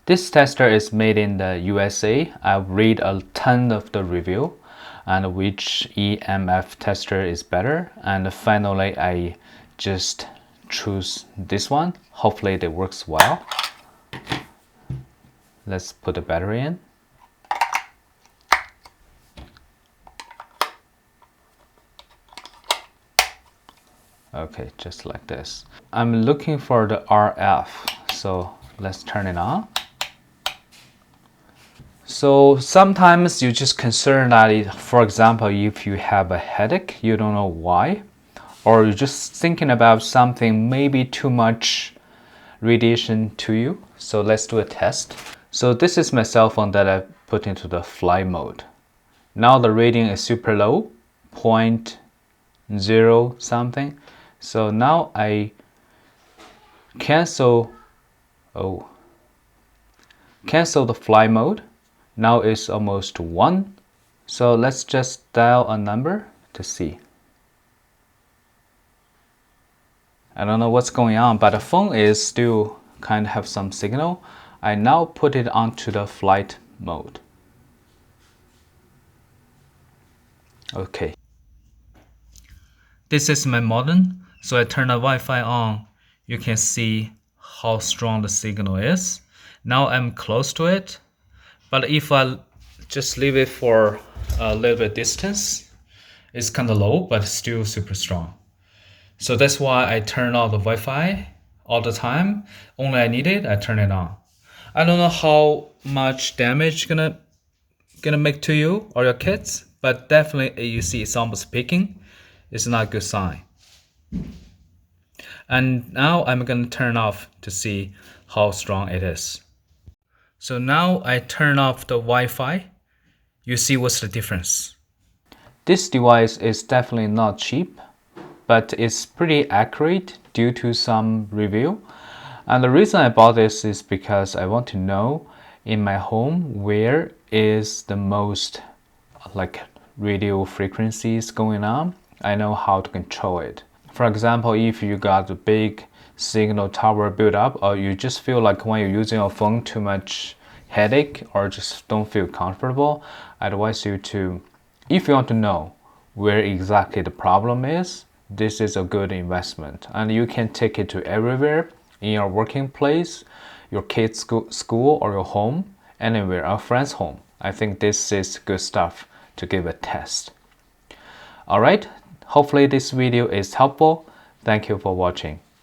This tester is made in the USA. I've read a ton of the review and which EMF tester is better, and finally I just choose this one. Hopefully it works well. Let's put the battery in. Okay, just like this. I'm looking for the RF, so let's turn it on. So sometimes you're just concerned that, for example, if you have a headache, you don't know why, or you're just thinking about something, maybe too much radiation to you. So let's do a test. So this is my cell phone that I put into the flight mode. Now the reading is super low, 0.0 something. So now I cancel the flight mode. Now it's almost 1. So let's just dial a number to see. I don't know what's going on, but the phone is still kind of have some signal. I now put it onto the flight mode. Okay. This is my modem. So I turn the Wi-Fi on. You can see how strong the signal is. Now I'm close to it. But if I just leave it for a little bit distance, it's kind of low, but still super strong. So that's why I turn off the Wi-Fi all the time. Only I need it, I turn it on. I don't know how much damage gonna make to you or your kids, but definitely you see it's almost peaking. It's not a good sign. And now I'm gonna turn off to see how strong it is. So now I turn off the Wi-Fi. You see what's the difference. This device is definitely not cheap, but it's pretty accurate due to some review. And the reason I bought this is because I want to know in my home where is the most radio frequencies going on. I know how to control it. For example, if you got a big signal tower built up, or you just feel like when you're using your phone too much headache or just don't feel comfortable, I advise you to, if you want to know where exactly the problem is, this is a good investment. And you can take it to everywhere, in your working place, your kids' school or your home, anywhere, a friend's home. I think this is good stuff to give a test. Alright, hopefully this video is helpful. Thank you for watching.